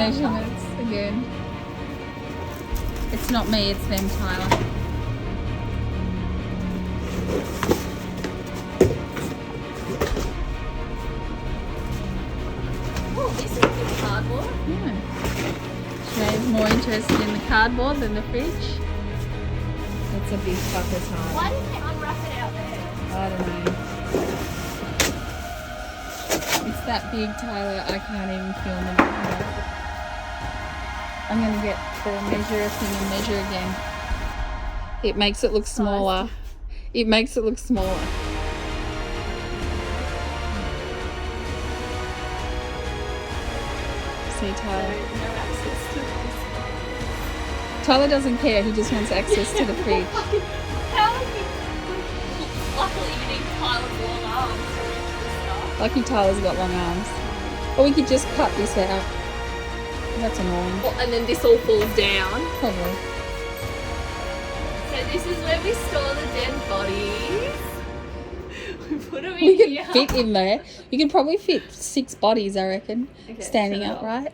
measurements again. It's not me, it's them, Tyler. Oh, this is good cardboard. Yeah. Shay's more interested in the cardboard than the fridge. It's a big fucker, Tyler. Why didn't they unwrap it out there? I don't know. It's that big, Tyler. I can't even film it. I'm going to get the measure thing and measure again. It makes it look smaller. It makes it look smaller. See, Tyler. No access to this. Tyler doesn't care. He just wants access to the fridge. How are you? Luckily, you need Tyler's long arms to reach this stuff. Lucky Tyler's got long arms. Or we could just cut this out. That's annoying. Well, and then this all falls down. Probably. So this is where we store the dead bodies. We put them in We here. could fit in there. You could probably fit 6 bodies, I reckon. Okay, Standing so- upright.